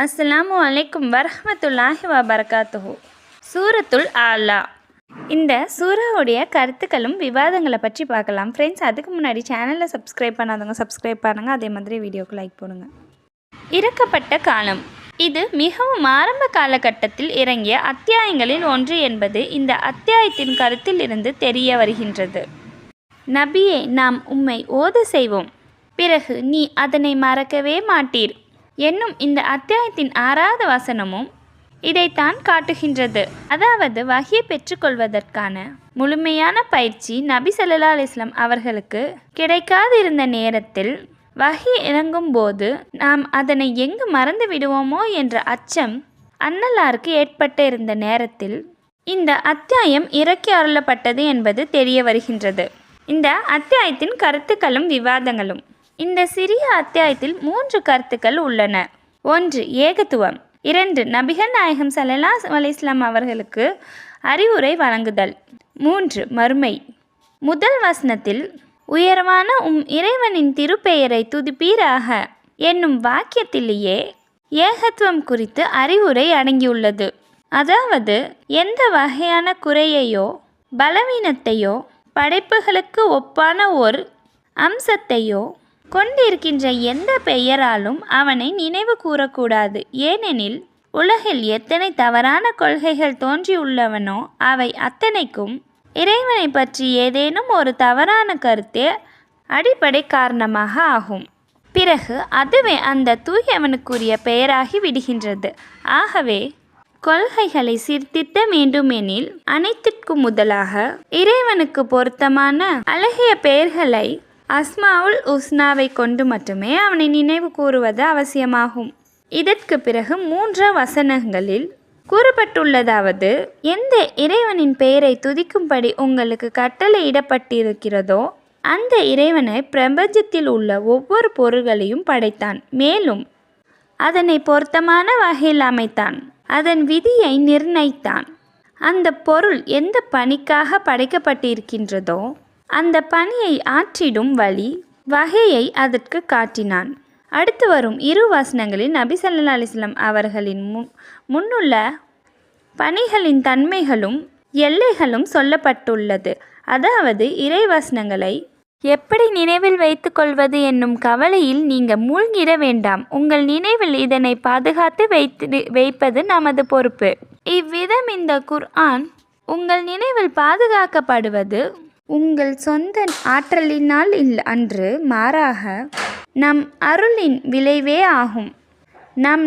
அஸ்ஸலாமு அலைக்கும் வரஹ்மத்துல்லாஹி வபரகாத்துஹு. சூரத்துல் ஆலா. இந்த சூறாவுடைய கருத்துக்களும் விவாதங்களை பற்றி பார்க்கலாம் ஃப்ரெண்ட்ஸ். அதுக்கு முன்னாடி சேனலை சப்ஸ்கிரைப் பண்ணாதவங்க சப்ஸ்கிரைப் பண்ணுங்கள். அதே மாதிரி வீடியோக்கு லைக் போடுங்க. இறக்கப்பட்ட காலம். இது மிகவும் ஆரம்ப காலகட்டத்தில் இறங்கிய அத்தியாயங்களில் ஒன்று என்பது இந்த அத்தியாயத்தின் கருத்தில் இருந்து தெரிய வருகின்றது. நபியே, நாம் உம்மை ஓத செய்வோம், பிறகு நீ அதனை மறக்கவே மாட்டீர் என்னும் இந்த அத்தியாயத்தின் 6வது வசனமும் இதைத்தான் காட்டுகின்றது. அதாவது வஹியை பெற்றுக்கொள்வதற்கான முழுமையான பயிற்சி நபி ஸல்லல்லாஹு அலைஹி வஸல்லம் அவர்களுக்கு கிடைக்காதிருந்த நேரத்தில் வஹி இறங்கும் போது நாம் அதனை எங்கு மறந்து விடுவோமோ என்ற அச்சம் அன்னலாருக்கு ஏற்பட்டு இருந்த நேரத்தில் இந்த அத்தியாயம் இறக்கி அருளப்பட்டது என்பது தெரிய வருகின்றது. இந்த அத்தியாயத்தின் கருத்துக்களும் விவாதங்களும். இந்த சிறிய அத்தியாயத்தில் 3 கருத்துக்கள் உள்ளன. 1. ஏகத்துவம். 2. நபிகள் நாயகம் ஸல்லல்லாஹு அலைஹி வஸல்லம் அவர்களுக்கு அறிவுரை வழங்குதல். 3. மறுமை. முதல் வசனத்தில் உயர்வான இறைவனின் திருப்பெயரை துதிப்பீராக என்னும் வாக்கியத்திலேயே ஏகத்துவம் குறித்து அறிவுரை அடங்கியுள்ளது. அதாவது எந்த வகையான குறையையோ பலவீனத்தையோ படைப்புகளுக்கு ஒப்பான ஒரு அம்சத்தையோ கொண்டிருக்கின்ற எந்த பெயராலும் அவனை நினைவு கூறக்கூடாது. ஏனெனில் உலகில் எத்தனை தவறான கொள்கைகள் தோன்றியுள்ளவனோ அவை அத்தனைக்கும் இறைவனை பற்றி ஏதேனும் ஒரு தவறான கருத்தே அடிப்படை காரணமாக ஆகும். பிறகு அதுவே அந்த தூயவனுக்குரிய பெயராகி விடுகின்றது. ஆகவே கொள்கைகளை சீர்திருத்த வேண்டுமெனில் அனைத்திற்கும் முதலாக இறைவனுக்கு பொருத்தமான அழகிய பெயர்களை அஸ்மாவுல் உஸ்னாவை கொண்டு மட்டுமே அவனை நினைவு கூறுவது அவசியமாகும். இதற்கு பிறகு 3 வசனங்களில் கூறப்பட்டுள்ளதாவது, எந்த இறைவனின் பெயரை துதிக்கும்படி உங்களுக்கு கட்டளையிடப்பட்டிருக்கிறதோ அந்த இறைவனை பிரபஞ்சத்தில் உள்ள ஒவ்வொரு பொருள்களையும் படைத்தான். மேலும் அதனை பொருத்தமான வகையில் அமைத்தான். அதன் விதியை நிர்ணயித்தான். அந்த பொருள் எந்த பணிக்காக படைக்கப்பட்டிருக்கின்றதோ அந்த பணியை ஆற்றிடும் வகையை அதற்கு காட்டினான். அடுத்து வரும் 2 வசனங்களில் நபி ஸல்லல்லாஹு அலைஹி வஸல்லம் அவர்களின் முன்னுள்ள பணிகளின் தன்மைகளும் எல்லைகளும் சொல்லப்பட்டுள்ளது. அதாவது இறைவசனங்களை எப்படி நினைவில் வைத்து கொள்வது என்னும் கவலையில் நீங்கள் மூழ்கிட வேண்டாம். உங்கள் நினைவில் இதனை பாதுகாத்து வைப்பது நமது பொறுப்பு. இவ்விதம் இந்த குர்ஆன் உங்கள் நினைவில் பாதுகாக்கப்படுவது உங்கள் சொந்த ஆற்றலினால் அன்று, மாறாக நம் அருளின் விளைவே ஆகும். நம்